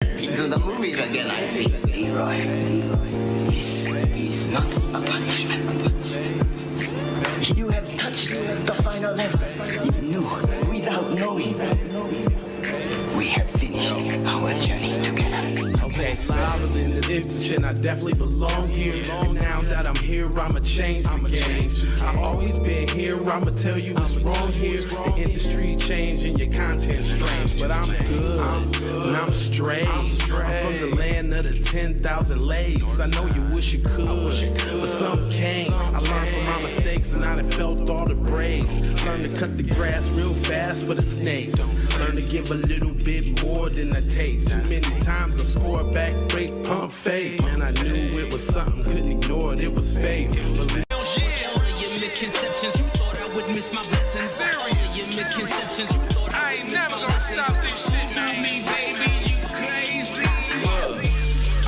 Into the movies again, I see. Leroy, this is not a punishment. You have touched the final level. You knew without knowing. We have finished our journey together. Okay, I was in the ditch and I definitely belong here. And now that I'm here, I'ma change the game. I've always been here, I'ma tell you what's wrong here. The industry changing, your content strange. But I'm good, and I'm straight. I'm from the land of the 10,000 legs. I know you wish you could, but some can't. I learned from my mistakes and I done felt all the breaks. Learned to cut the grass real fast for the snakes. Learn to give a little bit more than I take. Too many times I score back, break, pump, fake. Man, I knew it was something, couldn't ignore it, it was fake. All of your misconceptions, you thought I would miss my blessings. All of your misconceptions, you thought I ain't never gonna stop this shit, man. Me, baby, you crazy. Look,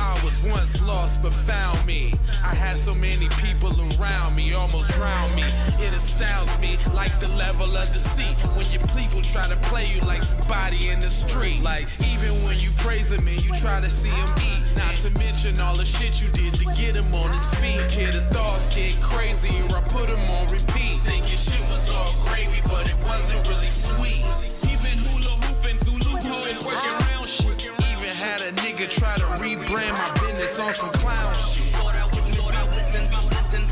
I was once lost but found me. I had so many people around me, almost drowned me. It astounds me like the level of deceit when your people try to play you like somebody in the street. Like even when you praise him and you try to see him eat. Not to mention all the shit you did to get him on his feet. Kid, the thoughts get crazy or I put him on repeat. Thinking shit was all gravy, but it wasn't really sweet. Even hula hooping through loopholes, working around shit. Even had a nigga try to rebrand my business on some clown shit. Thought I would miss my blessings, my blessing.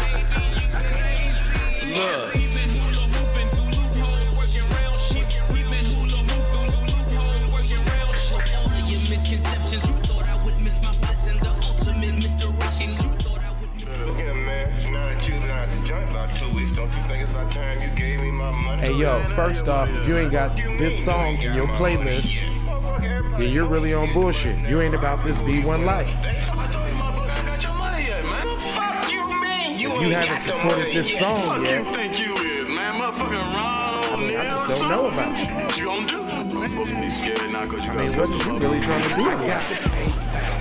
Baby, you crazy. Look. Even hula hooping through loopholes, working around shit. Even hula hooping through loopholes, working around shit. All of your misconceptions, you thought I would miss my blessing. The ultimate misdirection, you thought I would miss my blessing. Yeah, man. Now that you've been out the joint about 2 weeks, don't you think it's about time you gave me my money? Hey yo, first off, if you ain't got this song in your playlist, then you're really on bullshit. You ain't about this B1 life. If you haven't supported this song yet, I mean, I just don't know about you. I mean, what is you really trying to do? I got the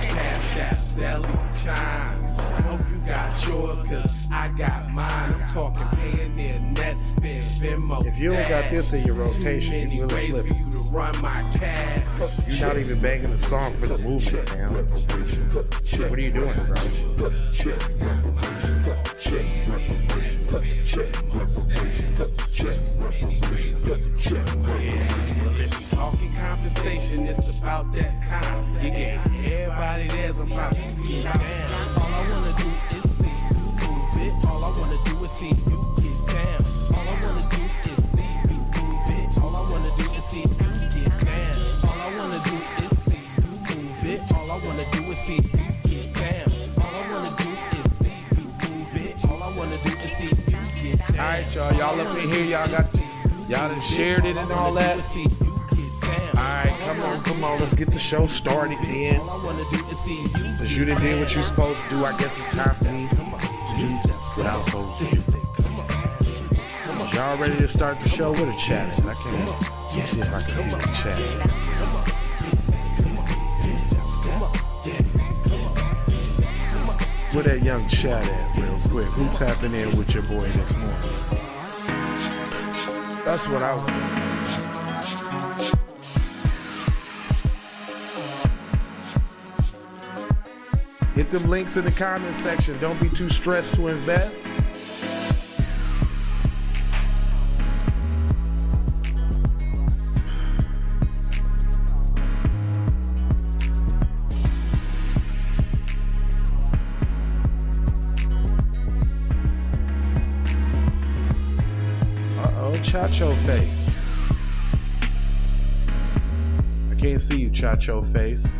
Cash App, selling chimes. I hope you got yours, cause I got mine. I'm talking paying me a net spin, Venmo. If you don't got this in your rotation, you're really slipping. For you to run my cash. You're not even banging a song for the movement, man. What are you doing, bro? Talking compensation, it's about that time. You get everybody there's about to see down. All I wanna do is see you move it. All I wanna do is see you get down. All I wanna do is see you move it. All I wanna do is see you get down. All I wanna do is see you move it. All I wanna do is see you get down. All I wanna do is see you move it. All I wanna do is see you get down. Alright, y'all up in here, y'all done shared it and all that. Alright, come on, let's get the show started then. Since you done did what you supposed to do, I guess it's time for me to do what I'm supposed to do. Y'all ready to start the show with a chat? I can't. Let's see if I can see the chat. Where that young chat at, real quick? Who tapping in with your boy this morning? That's what I was doing. Hit them links in the comment section. Don't be too stressed to invest. Chacho face. I can't see you, Chacho face.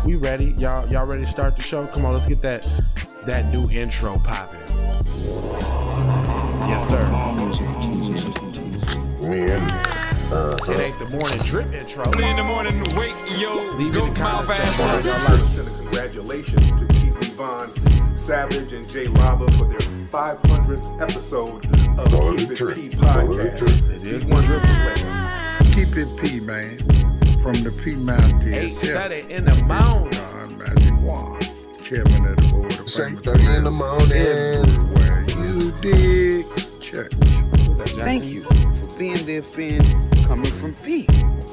We ready? Y'all ready to start the show? Come on, let's get that new intro popping. Yes, sir. It ain't the morning drip intro. Early in the morning, wake, yo, Leave go in the mouth comments ass section. up. Y'all like Send a congratulations to TZ Von Savage and J Lava for their 500th episode of Keep It P podcast. it is These one ones drip are place. Keep it P, man. From the P Mountain Hey, study in the mountain. John Magic Wand, chairman of the board of 6:30 in the morning. Everywhere you dig church. Thank you for being there, fans coming from P.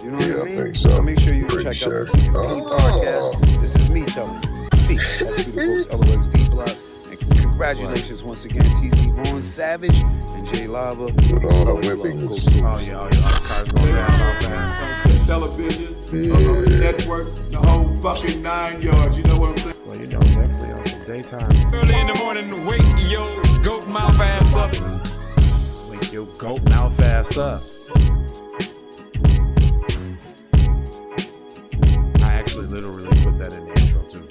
You know what Yeah, I I mean? think so. Make sure you Pretty check sure. out the Keep It P podcast. This is me telling you. P. That's the host, LOXD Block. And congratulations once again, TZ Von Savage and J Lava. With all the Always love whippings. Coach. Oh yeah, all the cars going down. Television, network, the whole fucking 9 yards. You know what I'm saying? Well, you know, definitely on some daytime. Early in the morning, wake, yo, go mouth ass up. Wake your goat mouth ass up. I actually literally put that in the intro too.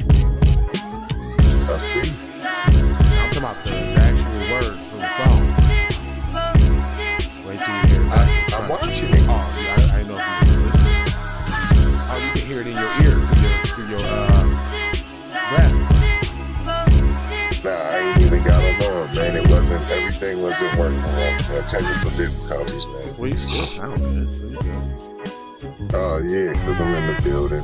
That's me. I'm talking about the actual words from the song. Wait till you hear it. I'm watching it. Oh, yeah, I know if you can listen. Oh, you can hear it in your ear through your rap. Nah, I ain't even got along, man. Everything wasn't working well. Technical difficulties, man. Well, you still sound good, so you good. Oh, yeah, because I'm in the building.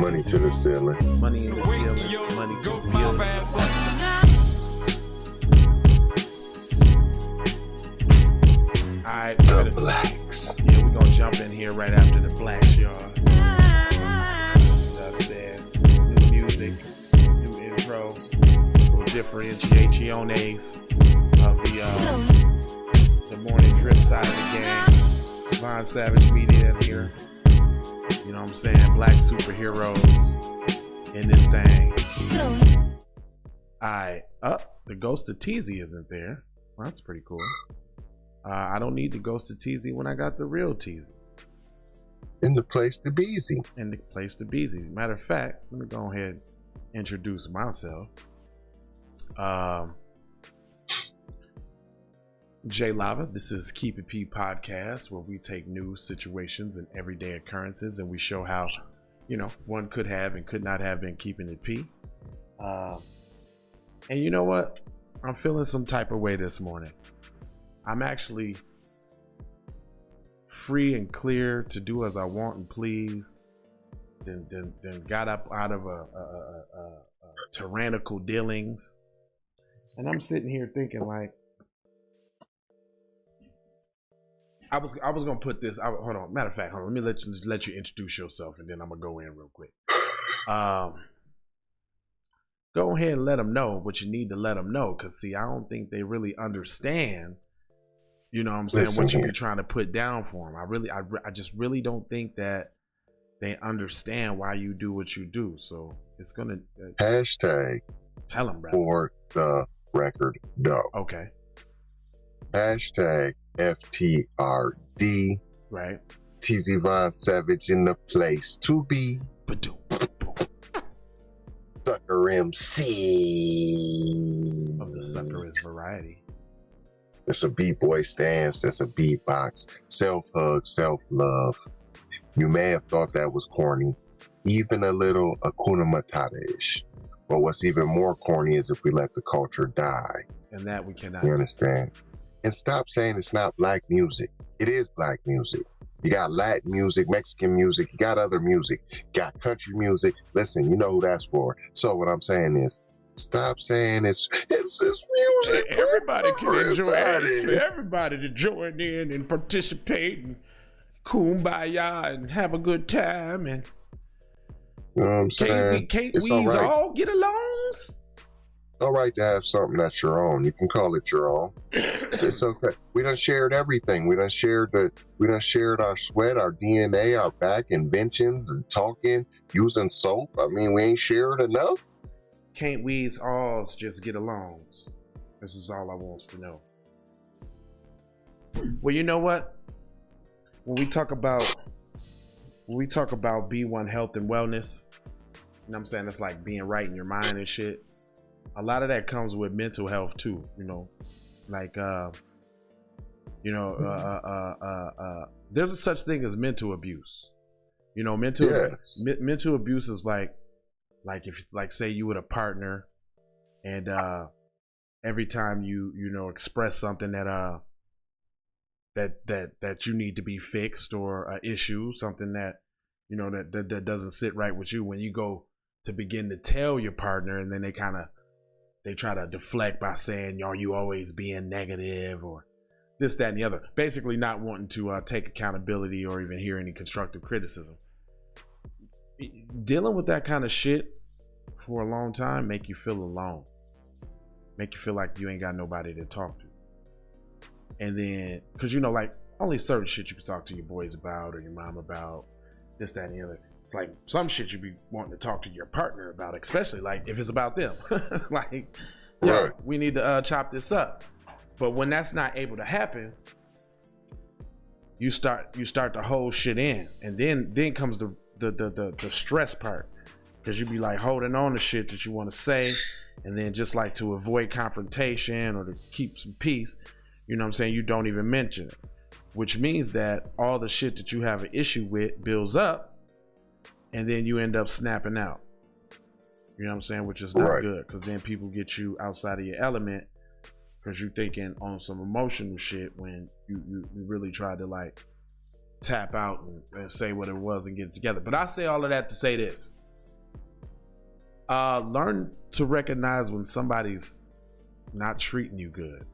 Money to the ceiling. Money in the Wake, ceiling, yo, money to go the mouth building. ass up. Alright, The blacks. yeah, we're gonna jump in here right after the blacks, y'all. You know what I'm saying? New music, new intro, little differentiaciones of the morning drip side of the game. Von Savage Media in here. You know what I'm saying? Black superheroes in this thing. Alright, the ghost of Teasy isn't there. Well, that's pretty cool. I don't need the ghost of Teasy when I got the real Teasy. In the place to be easy. In the place to be easy. Matter of fact, let me go ahead and introduce myself. J Lava, this is Keep It P podcast, where we take news, situations, and everyday occurrences, and we show how, you know, one could have and could not have been keeping it P. And you know what? I'm feeling some type of way this morning. I'm actually free and clear to do as I want and please. Then got up out of a tyrannical dealings, and I'm sitting here thinking like, I was gonna put this. Hold on. Matter of fact, hold on. Let me let you introduce yourself, and then I'm gonna go in real quick. Go ahead and let them know what you need to let them know, because see, I don't think they really understand. You know what I'm saying? Listen what you here. be trying to put down for them. I just really don't think that they understand why you do what you do. So it's gonna Hashtag tell them, bro. for the record doe. Okay, Hashtag FTRD. right. TZ Von Savage in the place to be. Ba-doom. Sucker MC. Of the sucker is variety. It's a B-boy stance. That's a beatbox. Self-hug, self-love. You may have thought that was corny. Even a little Hakuna Matata-ish. But what's even more corny is if we let the culture die. And that we cannot. You understand? And stop saying it's not black music. It is black music. You got Latin music, Mexican music. You got other music. You got country music. Listen, you know who that's for. So what I'm saying is, stop saying it's music. Everybody can enjoy it. everybody. It's for everybody to join in and participate and kumbaya and have a good time. And You know what I'm saying? can't It's we all right. all get along? All right to have something that's your own. You can call it your own. It's okay. We done shared everything. We done shared our sweat, our DNA, our back inventions, and talking, using soap. I mean, we ain't shared enough. Can't we all just get along? This is all I wants to know. Well, you know what? When we talk about B1 health and wellness, know what I'm saying? It's like being right in your mind and shit. A lot of that comes with mental health too, you know, like, there's a such thing as mental abuse. You know, mental abuse is like if, like, say you with a partner and every time you express something that you need to be fixed, or an issue, something that that doesn't sit right with you, when you go to begin to tell your partner, and then they try to deflect by saying, "Are you always being negative?" or this, that, and the other. Basically not wanting to take accountability or even hear any constructive criticism. Dealing with that kind of shit for a long time make you feel alone. Make you feel like you ain't got nobody to talk to. And then, because like only certain shit you can talk to your boys about or your mom about, this, that, and the other. It's like some shit you be wanting to talk to your partner about, especially like if it's about them. Like, yeah, we need to chop this up. But when that's not able to happen, you start to hold shit in, and then comes the stress part, because you be like holding on to shit that you want to say, and then just like to avoid confrontation or to keep some peace, you know what I'm saying, you don't even mention it, which means that all the shit that you have an issue with builds up, and then you end up snapping out. You know what I'm saying, which is not good, because then people get you outside of your element, because you're thinking on some emotional shit when you really tried to like tap out and say what it was and get it together. But I say all of that to say this. Learn to recognize when somebody's not treating you good.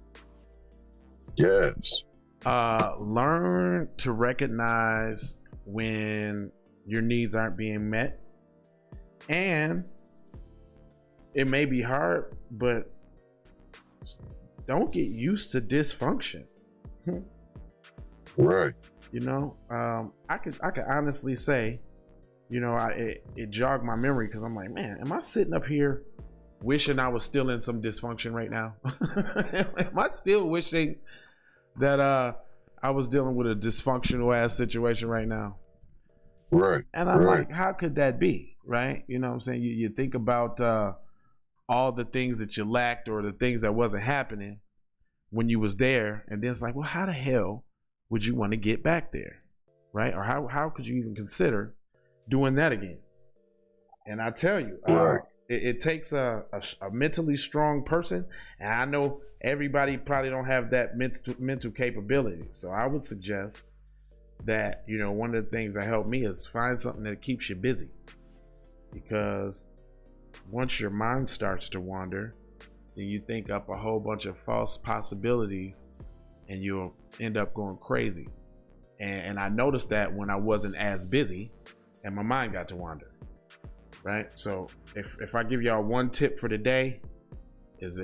Yes. Learn to recognize when your needs aren't being met. And it may be hard, but don't get used to dysfunction. Right. I could honestly say, it jogged my memory, because I'm like, man, am I sitting up here wishing I was still in some dysfunction right now? Am I still wishing that I was dealing with a dysfunctional ass situation right now? Right. And I'm like, how could that be? Right? You know what I'm saying? You think about all the things that you lacked, or the things that wasn't happening when you was there, and then it's like, well, how the hell would you want to get back there? Right? Or how could you even consider doing that again? And I tell you, it takes a mentally strong person, and I know everybody probably don't have that mental capability. So I would suggest that, one of the things that helped me is find something that keeps you busy, because once your mind starts to wander, then you think up a whole bunch of false possibilities, and you'll end up going crazy. And I noticed that when I wasn't as busy, and my mind got to wander. Right? So if I give y'all one tip for the day, is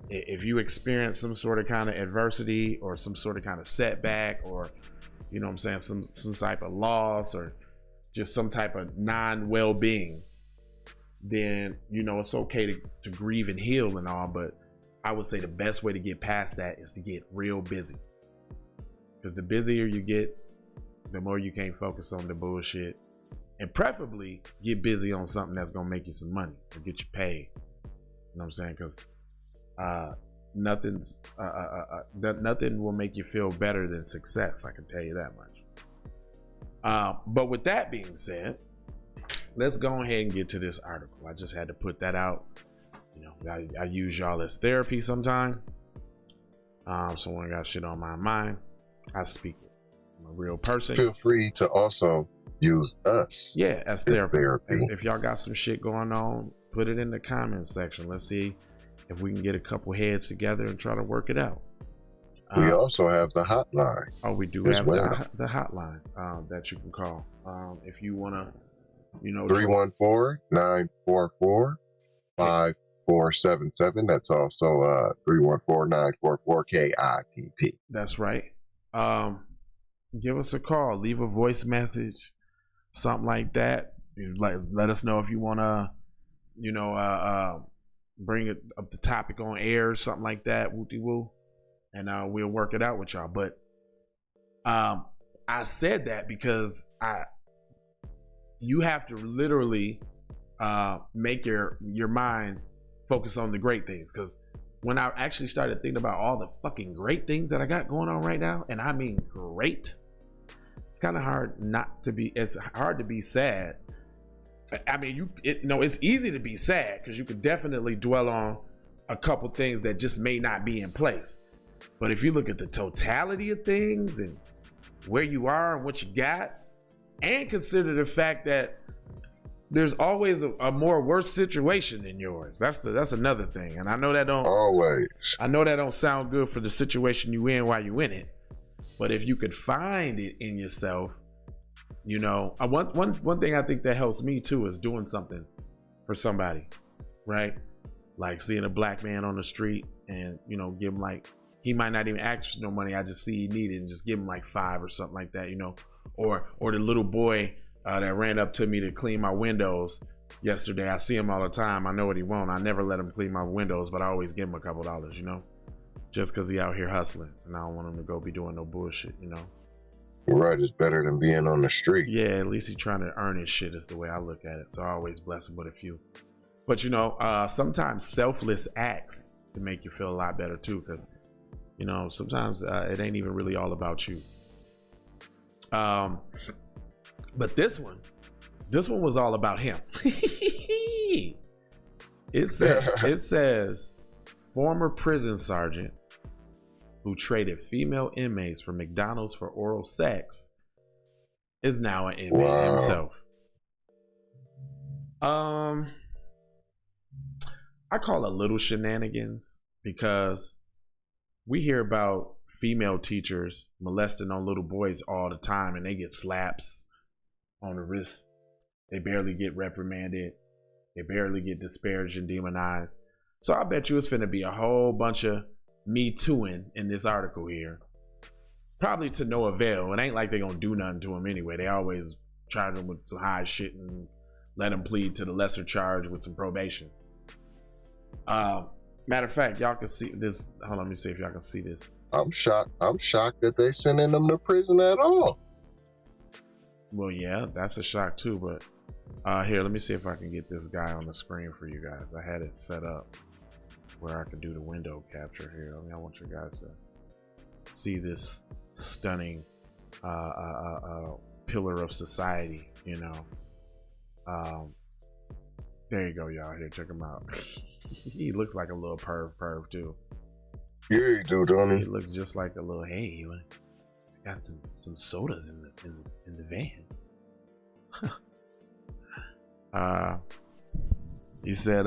if you experience some sort of kind of adversity, or some sort of kind of setback, or some type of loss, or just some type of non-well-being, then it's okay to grieve and heal and all, but I would say the best way to get past that is to get real busy, because the busier you get, the more you can't focus on the bullshit, and preferably get busy on something that's gonna make you some money or get you paid. You know what I'm saying? Because nothing will make you feel better than success, I can tell you that much. But with that being said, let's go ahead and get to this article. I just had to put that out. I use y'all as therapy sometime. So when I got shit on my mind, I speak it. I'm a real person. Feel free to also use us. Yeah, as therapy. If y'all got some shit going on, put it in the comments section. Let's see if we can get a couple heads together and try to work it out. We also have the hotline. Oh, we do have the hotline that you can call if you want to. 314-944-5477. That's also 314-944-KIPP. That's right. Give us a call, leave a voice message, something like that. Let us know if you want to, bring it up the topic on air or something like that. Woo-de-woo. And we'll work it out with y'all. But I said that because you have to literally make your mind focus on the great things. Because when I actually started thinking about all the fucking great things that I got going on right now, and I mean great, it's kind of hard not to be. It's hard to be sad. I mean, it's easy to be sad because you could definitely dwell on a couple things that just may not be in place. But if you look at the totality of things and where you are and what you got, and consider the fact that there's always a more worse situation than yours. That's another thing. And I know that don't sound good for the situation you in while you in it. But if you could find it in yourself, you know, one thing I think that helps me too is doing something for somebody, right? Like seeing a black man on the street and, you know, give him like, he might not even ask for no money. I just see he needed and just give him like $5 or something like that, you know, or the little boy that ran up to me to clean my windows yesterday. I see him all the time. I know what he wants. I never let him clean my windows, but I always give him a couple dollars, you know, just because he out here hustling and I don't want him to go be doing no bullshit, you know. Right, it's better than being on the street. Yeah, at least he's trying to earn his shit is the way I look at it. So I always bless him with a few. But you know, sometimes selfless acts can make you feel a lot better too, because you know, sometimes it ain't even really all about you. But this one was all about him. It says former prison sergeant who traded female inmates for McDonald's for oral sex is now an inmate himself. I call it little shenanigans because we hear about female teachers molesting on little boys all the time and they get slaps on the wrist. They barely get reprimanded. They barely get disparaged and demonized. So I bet you it's finna be a whole bunch of Me Tooing in this article here. Probably to no avail. It ain't like they gonna do nothing to him anyway. They always try them with some high shit and let him plead to the lesser charge with some probation. Matter of fact, y'all can see this. Hold on, let me see if y'all can see this. I'm shocked that they sending them to prison at all. Well, yeah, that's a shock too, but here, let me see if I can get this guy on the screen for you guys. I had it set up where I can do the window capture here. I want you guys to see this stunning pillar of society, you know. There you go, y'all. Here, check him out. He looks like a little perv too. Yeah, you do, Johnny. He looks just like a little, hey, you got some sodas in the van. He said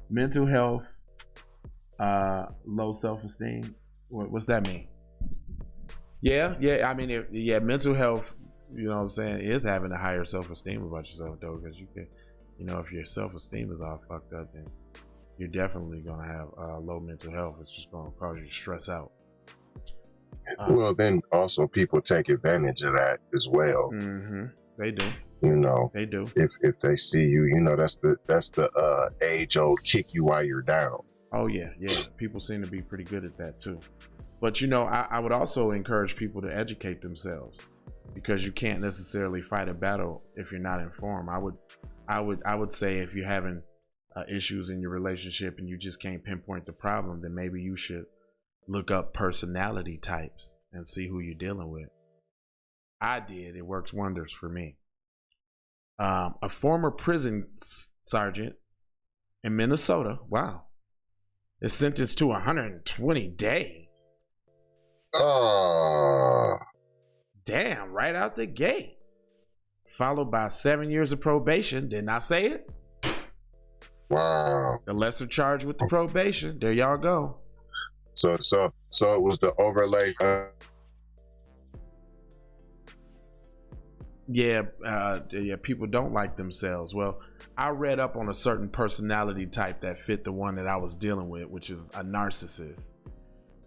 mental health, low self-esteem. What's that mean? Yeah, I mean, mental health, you know what I'm saying, is having a higher self-esteem about yourself though, because you can, you know, if your self-esteem is all fucked up, then you're definitely gonna have low mental health. It's just gonna cause you to stress out. Well, then also people take advantage of that as well. They do. You know, they do. If they see you, you know, that's the age-old kick you while you're down. Oh yeah. People seem to be pretty good at that too. But you know, I would also encourage people to educate themselves, because you can't necessarily fight a battle if you're not informed. I would say if you're having issues in your relationship and you just can't pinpoint the problem, then maybe you should look up personality types and see who you're dealing with. I did. It works wonders for me. A former prison sergeant in Minnesota, wow, is sentenced to 120 days. Damn, right out the gate. Followed by 7 years of probation. Didn't I say it? Wow. The lesser charge with the probation. There y'all go. So it was the overlay. Yeah, people don't like themselves. Well, I read up on a certain personality type that fit the one that I was dealing with, which is a narcissist.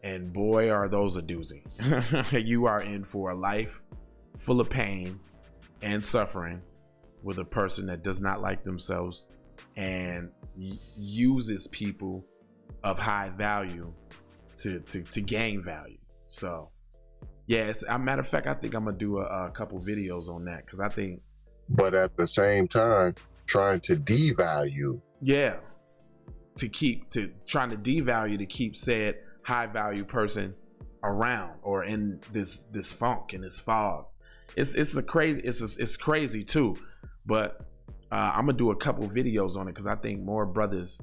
And boy, are those a doozy. You are in for a life full of pain and suffering with a person that does not like themselves and uses people of high value to gain value. So yes, as a matter of fact, I think I'm gonna do a couple videos on that, because I think. But at the same time, trying to devalue. Yeah. Trying to devalue to keep said high value person around or in this funk and this fog. It's crazy too. But I'm gonna do a couple videos on it because I think more brothers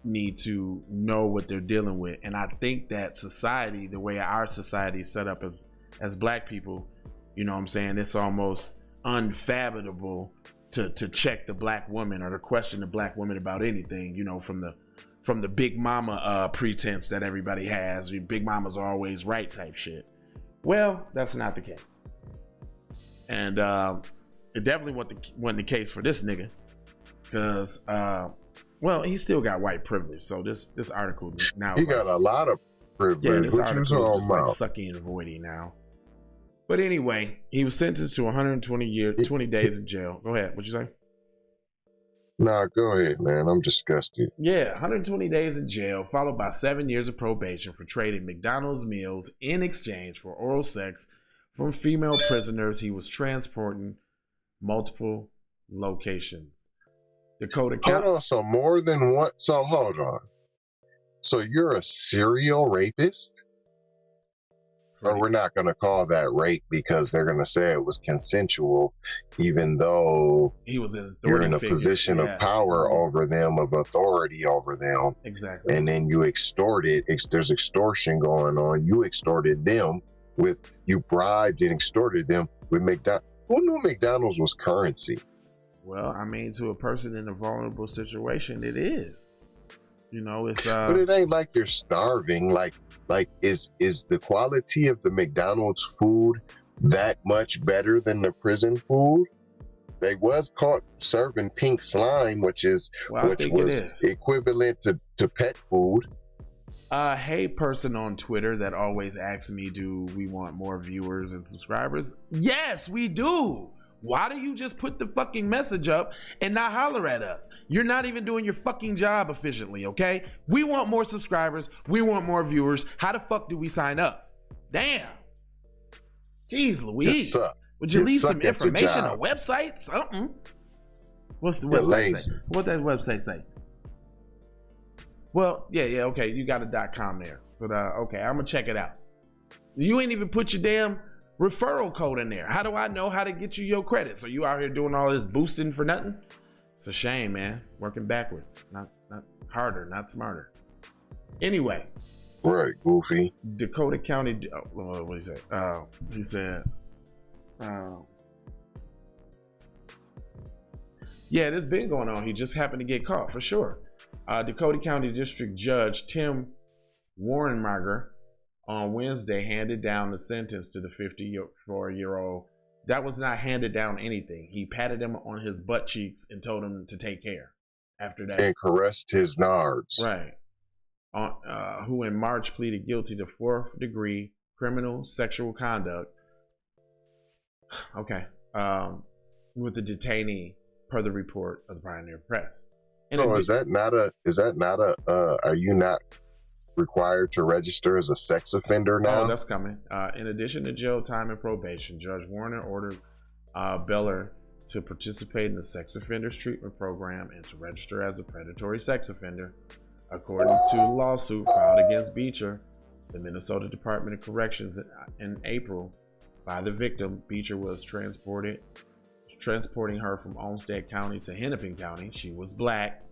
need to know what they're dealing with. And I think that society, the way our society is set up as black people, you know what I'm saying, it's almost unfathomable to check the black woman or to question the black woman about anything, you know, from the big mama pretense that everybody has. Big mamas are always right type shit. Well, that's not the case. And it definitely wasn't the case for this nigga. Because well, he still got white privilege. So this article now, he got a lot of privilege. Yeah, this article is just like sucky and voidy now. But anyway, he was sentenced to 20 days in jail. Go ahead. What'd you say? Nah, go ahead, man. I'm disgusted. Yeah, 120 days in jail, followed by 7 years of probation for trading McDonald's meals in exchange for oral sex from female prisoners he was transporting multiple locations. Dakota County. Hold on, so more than one. So hold on. So you're a serial rapist? Or we're not going to call that rape because they're going to say it was consensual, even though he was you're in a position of power over them, of authority over them. Exactly. And then you extorted. There's extortion going on. You extorted them you bribed and extorted them with McDonald's. Who knew McDonald's was currency? Well, I mean, to a person in a vulnerable situation, it is. You know, it's but it ain't like you're starving. Like is the quality of the McDonald's food that much better than the prison food? They was caught serving pink slime, which was equivalent to pet food. Hey, person on Twitter that always asks me, do we want more viewers and subscribers? Yes, we do. Why do you just put the fucking message up and not holler at us? You're not even doing your fucking job efficiently, okay? We want more subscribers. We want more viewers. How the fuck do we sign up? Damn. Jeez Louise. Would you leave some information, a website, something? What's the website say? What that website say? Well, yeah, okay. You got a .com there. But okay, I'm gonna check it out. You ain't even put your damn referral code in there. How do I know how to get you your credit? So you out here doing all this boosting for nothing? It's a shame, man. Working backwards. Not harder, not smarter. Anyway. Right, goofy. Dakota County, what did he say? He said, yeah, this been going on. He just happened to get caught for sure. Dakota County District Judge Tim Warrenmager on Wednesday handed down the sentence to the 54-year-old. That was not handed down anything. He patted him on his butt cheeks and told him to take care. After that, and caressed his nards. Right. Who in March pleaded guilty to 4th-degree criminal sexual conduct. Okay. With the detainee, per the report of the Pioneer Press. Is that not a? Are you not required to register as a sex offender now? Oh, that's coming. In addition to jail time and probation, Judge Warner ordered Beller to participate in the sex offenders treatment program and to register as a predatory sex offender. According to the lawsuit filed against Beecher, the Minnesota Department of Corrections in April, by the victim, Beecher was transporting her from Olmsted County to Hennepin County. She was black.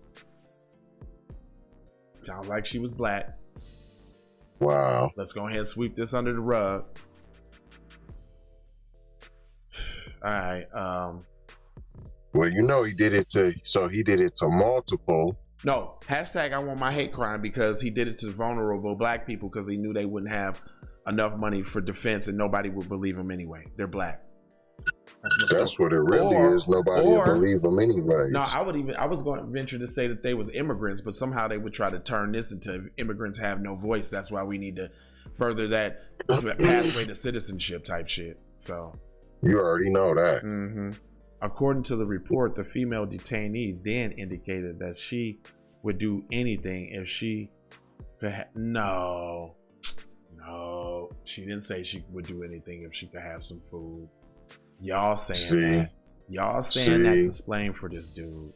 Sounds like she was black. Wow. Let's go ahead and sweep this under the rug. All right. Well, you know he did it to multiple. No, hashtag I want my hate crime, because he did it to vulnerable black people because he knew they wouldn't have enough money for defense and nobody would believe him anyway. They're black. That's what it really is. Nobody would believe them anyway. No, I was going to venture to say that they was immigrants, but somehow they would try to turn this into immigrants have no voice. That's why we need to further that pathway to citizenship type shit. So you already know that. Mm-hmm. According to the report, the female detainee then indicated that she would do anything if she could. No, she didn't say she would do anything if she could have some food. Y'all saying that. Y'all saying that's displaying for this dude.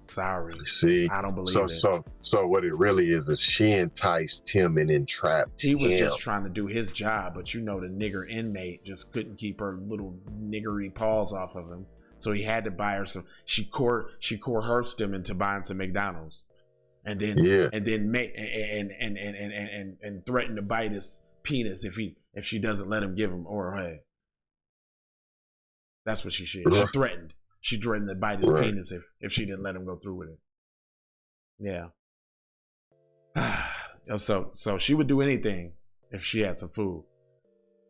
Sorry. See, I don't believe it. So what it really is she enticed him and entrapped him. He was just trying to do his job, but you know the nigger inmate just couldn't keep her little niggery paws off of him. So he had to buy her some. She coerced him into buying some McDonald's, and then and threatened to bite his penis if she doesn't let him give him or her head. That's what she did. She threatened. She threatened to bite his penis if she didn't let him go through with it. Yeah. So she would do anything if she had some food.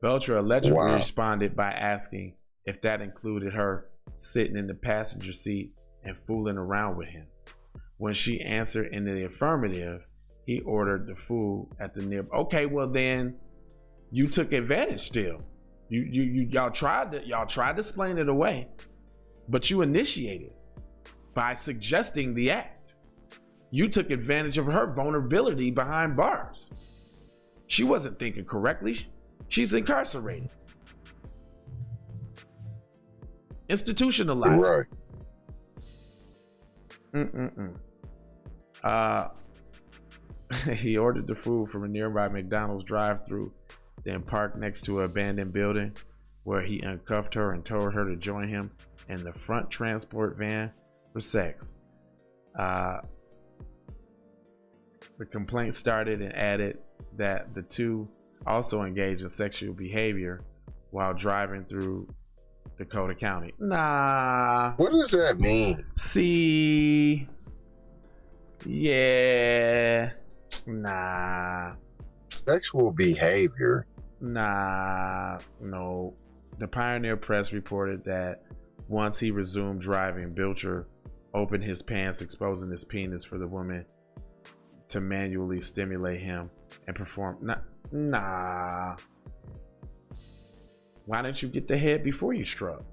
Belcher allegedly responded by asking if that included her sitting in the passenger seat and fooling around with him. When she answered in the affirmative, he ordered the food at the near. Okay, well then you took advantage still. Y'all tried to explain it away, but you initiated by suggesting the act. You took advantage of her vulnerability behind bars. She wasn't thinking correctly. She's incarcerated. Institutionalized. Right. He ordered the food from a nearby McDonald's drive-thru, then parked next to an abandoned building where he uncuffed her and told her to join him in the front transport van for sex. The complaint started and added that the two also engaged in sexual behavior while driving through Dakota County. Nah. What does that mean? See. Yeah. Nah. Sexual behavior. Nah. No. The Pioneer Press reported that once he resumed driving, Belcher opened his pants, exposing his penis for the woman to manually stimulate him and perform. Nah. Why didn't you get the head before you struck?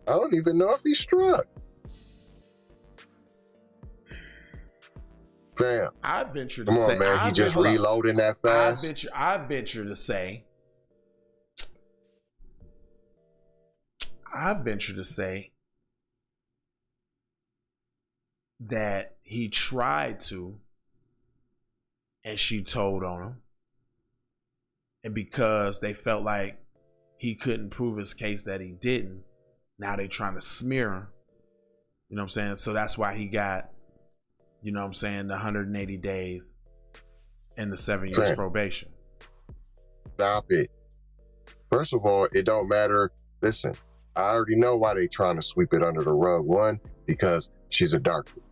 I don't even know if he struck. Fam. I venture to Come on, say, man. He just reloading that fast. I venture to say that he tried to, and she told on him. And because they felt like he couldn't prove his case that he didn't, now they trying to smear him. You know what I'm saying? So that's why he got, you know what I'm saying, the 180 days and the 7 years probation. Stop it. First of all, it don't matter. Listen, I already know why they trying to sweep it under the rug. One, because she's a darkie.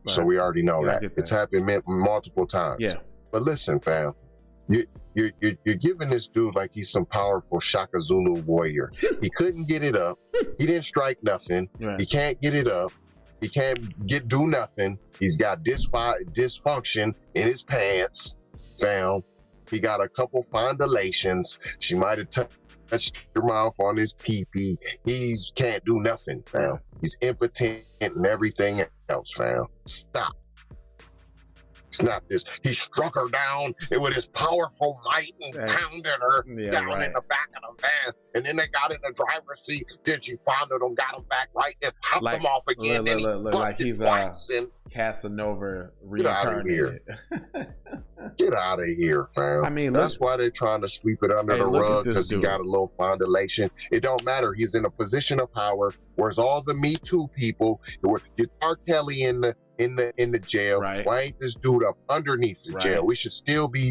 Right. So we already know that. It's happened multiple times. Yeah. But listen, fam, you're giving this dude like he's some powerful Shaka Zulu warrior. He couldn't get it up. He didn't strike nothing. Right. He can't get it up. He can't do nothing. He's got dysfunction in his pants, fam. He got a couple fondulations. She might have touched your mouth on his pee-pee. He can't do nothing, fam. He's impotent and everything else, fam. Stop. It's not this. He struck her down with his powerful might and pounded her down in the back of the van. And then they got in the driver's seat. Then she founded him, got him back right there, popped him off again. Look like he's Casanova reincarnated. Get out of here, fam. I mean, that's why they're trying to sweep it under the rug, because he got a little fondulation. It don't matter. He's in a position of power. Where's all the Me Too people? Get R. Kelly in the jail. Right. Why ain't this dude up underneath the jail? He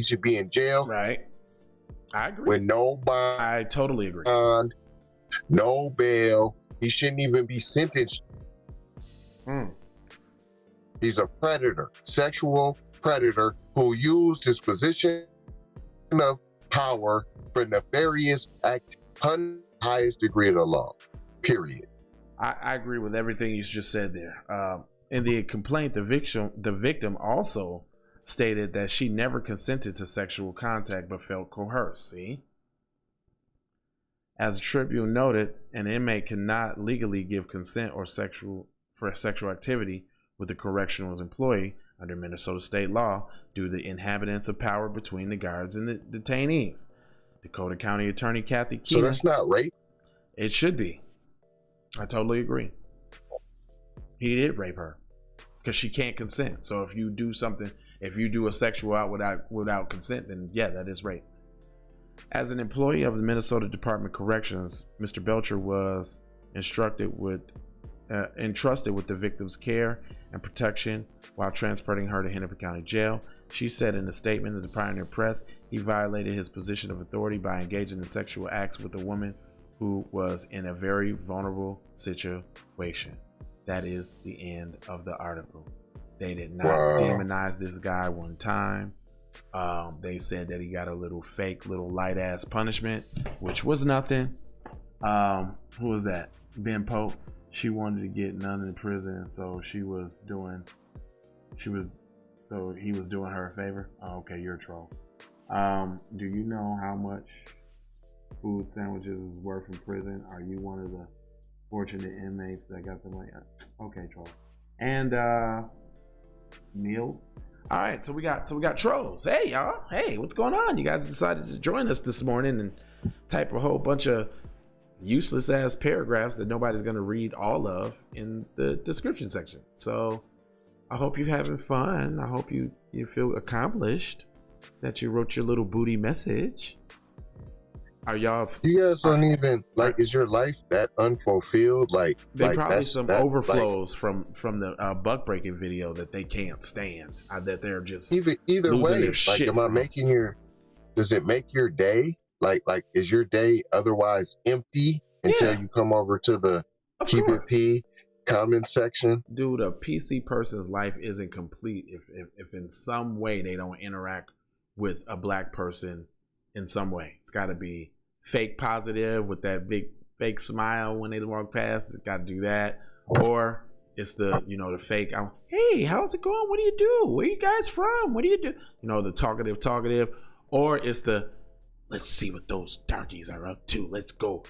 should be in jail. Right. I agree. With no bond. I totally agree. No bail. He shouldn't even be sentenced. He's a predator, sexual predator who used his position of power for nefarious act on the highest degree of the law. Period. I agree with everything you just said there. In the complaint, the victim also stated that she never consented to sexual contact but felt coerced. See? As the Tribune noted, an inmate cannot legally give consent or sexual activity with a correctional employee under Minnesota state law due to the inhabitants of power between the guards and the detainees. Dakota County Attorney Kathy Keenan. So that's not rape? It should be. I totally agree. He did rape her because she can't consent. So if you do something, if you do a sexual act without consent, then yeah, that is rape. As an employee of the Minnesota Department of Corrections, Mr. Belcher was entrusted with the victim's care and protection while transporting her to Hennepin County Jail. She said in a statement to the Pioneer Press, he violated his position of authority by engaging in sexual acts with a woman who was in a very vulnerable situation. That is the end of the article. They did not demonize this guy one time. They said that he got a little fake, little light ass punishment, which was nothing. Who was that? Ben Pope. She wanted to get none in prison, so he was doing her a favor. Oh, okay, you're a troll. Do you know how much food sandwiches is worth in prison? Are you one of the fortunate inmates that got the money? Okay, troll. And meals. All right, so we got trolls. Hey y'all, hey, what's going on? You guys decided to join us this morning and type a whole bunch of useless ass paragraphs that nobody's gonna read all of in the description section. So I hope you're having fun. I hope you feel accomplished that you wrote your little booty message. Are y'all? You guys don't even like. Is your life that unfulfilled? Like, there probably some overflows from the buck breaking video that they can't stand. That they're just either way. Like, am I making your? Does it make your day? Like, is your day otherwise empty until you come over to the Keep It P comment section? Dude, a PC person's life isn't complete if in some way they don't interact with a black person in some way. It's got to be fake positive with that big fake smile when they walk past. It's got to do that. Or it's the, the fake, hey, how's it going? What do you do? Where you guys from? What do you do? The talkative. Or it's the, let's see what those darkies are up to. Let's go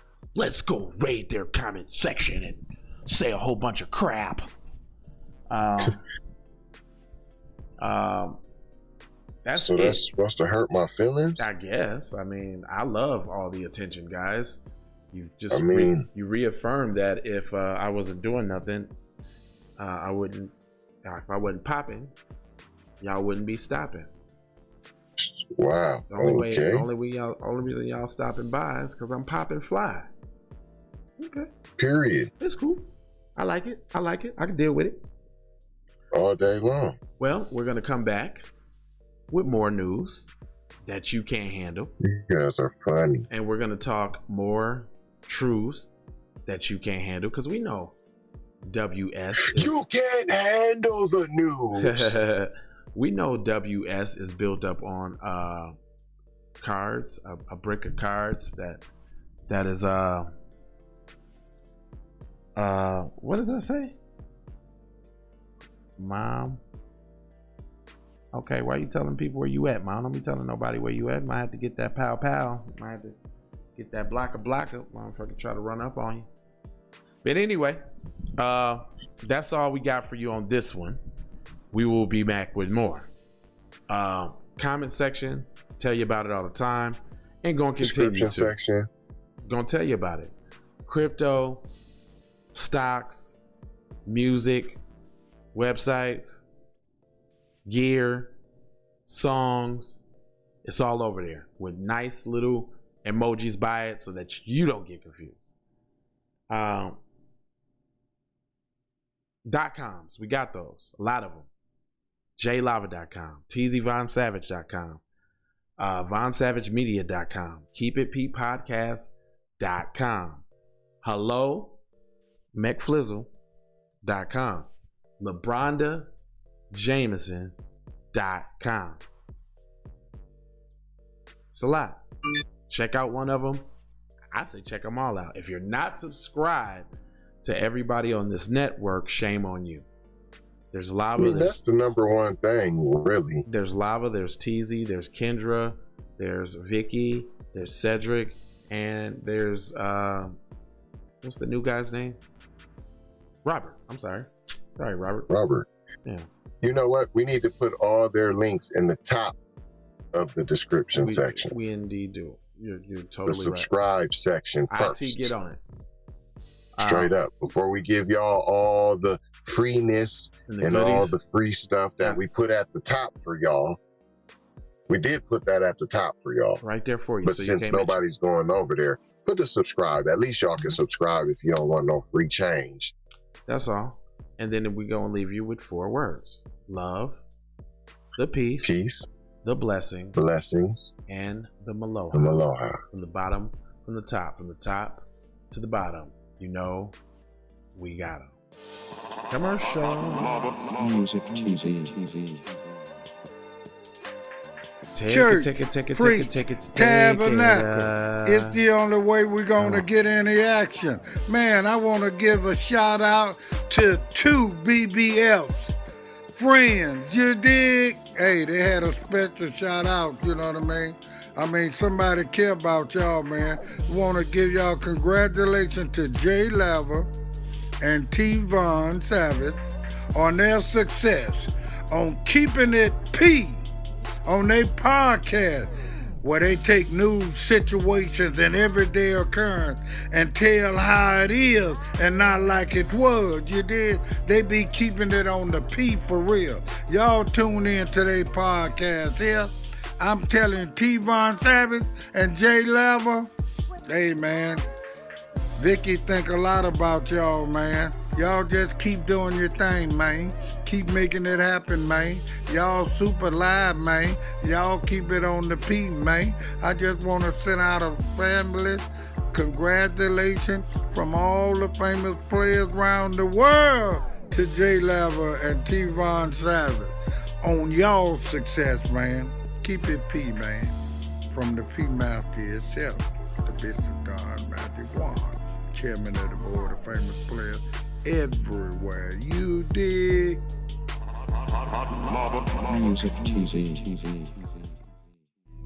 raid their comment section and say a whole bunch of crap. That's supposed to hurt my feelings? I guess. I mean, I love all the attention, guys. You just you reaffirmed that if I wasn't doing nothing, if I wasn't popping, y'all wouldn't be stopping. Wow. The only reason y'all stopping by is because I'm popping fly. Okay. Period. It's cool. I like it. I can deal with it. All day long. Well, we're gonna come back with more news that you can't handle. You guys are funny. And we're gonna talk more truths that you can't handle, because we know WS you can't handle the news. We know WS is built up on cards, a brick of cards that is what does that say? Mom. Okay, why are you telling people where you at, Mom? Don't be telling nobody where you at. Might have to get that pow. Might have to get that blocker. Motherfucker try to run up on you. But anyway, that's all we got for you on this one. We will be back with more. Comment section, tell you about it all the time. And gonna continue Description section. Gonna tell you about it. Crypto, stocks, music, websites, gear, songs. It's all over there with nice little emojis by it so that you don't get confused. .coms, we got those, a lot of them. JLava.com, TZVonSavage.com, VonSavageMedia.com, KeepItPetePodcast.com, Hello McFlizzle.com, LeBrondaJameson.com. It's a lot. Check out one of them. I say check them all out. If you're not subscribed to everybody on this network, shame on you. There's Lava. That's the number one thing, really. There's Lava, there's TZ, there's Kendra, there's Vicky, there's Cedric, and there's what's the new guy's name? Robert. I'm sorry. Sorry, Robert. Robert. Yeah. You know what? We need to put all their links in the top of the description section. We indeed do. You're totally the subscribe section first. IT, get on it. Straight up. Before we give y'all all the freeness and all the free stuff that we put at the top for y'all. We did put that at the top for y'all. Right there for you. But so since nobody's going over there, put the subscribe. At least y'all can subscribe if you don't want no free change. That's all. And then we're going to leave you with 4 words. Love, the peace, the blessings, and the maloha. The maloha. From the bottom, from the top to the bottom. You know, we got them. Commercial. Music TV. Church, Tabernacle. It's the only way we're going to get any action. Man, I want to give a shout out to 2 BBFs. Friends, you dig? Hey, they had a special shout out, you know what I mean? I mean, somebody care about y'all, man. Want to give y'all congratulations to Jay Lava and T. Von Savage on their success on Keeping It P on their podcast, where they take news situations and everyday occurrence and tell how it is and not like it was. You did? They be keeping it on the P for real. Y'all tune in to their podcast here. I'm telling T. Von Savage and Jay Lava, hey man, Vicky think a lot about y'all, man. Y'all just keep doing your thing, man. Keep making it happen, man. Y'all super live, man. Y'all keep it on the P, man. I just want to send out a family congratulations from all the famous players around the world to Jay Lava and T. Von Savage on y'all's success, man. Keep it P, man. From the P Master itself, the Bishop Don Magic Wand, chairman of the board of famous players everywhere. You dig? Music TV.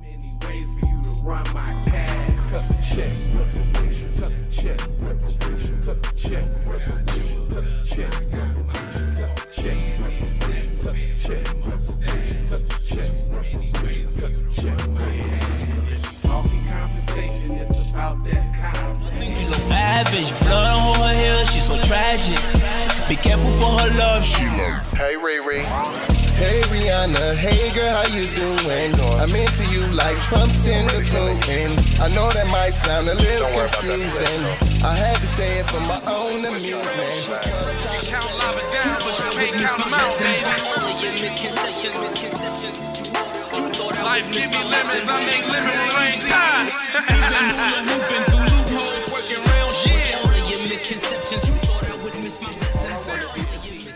Many ways for you to run my cash. Cut the check, reparation. Cut the check, reparation. Cut the check, reparation. Cut the check, reparation. Cut the check, reparation. Cut the check, reparation. Cut the check, reparation. Cut the check. Talking compensation, it's about that time. You look lavish, blood on her hair, she's so tragic. Be careful for her love, she love. Hey Riri. Hey Rihanna, hey girl, how you doing? I'm into you like Trump's in the pudding. I know that might sound a little confusing. I had to say it for my own amusement. You can count lava down, but you can't count them out, baby. Life give me lemons, I make lemon rain die. Moving through loopholes, working round shit. All of your misconceptions, you thought I would miss my blessings.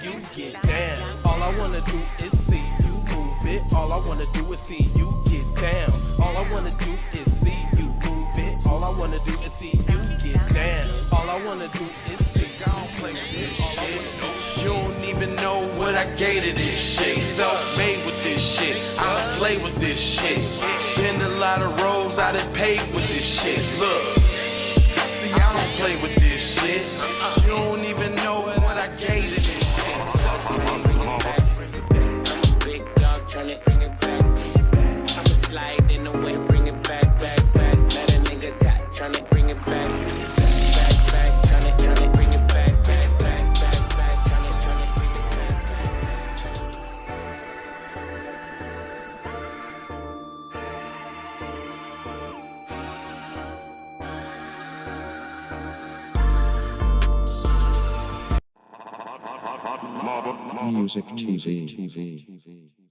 You get down. All I wanna do is see you move it. All I wanna do is see you get down. All I wanna do is see you move it. All I wanna do is see you get down. All I wanna do is see you play this shit. You don't even know what I gave to this shit. Self-made with this shit. I slay with this shit. Been a lot of roads I done paved with this shit. Look, see I don't play with this shit. You don't even know what I gave to this shit. Big dog tryna bring it back. I'ma slide in the way, bring it back. Let a nigga tap, tryna bring it back. Tryna bring it back. Tryna bring it Music TV.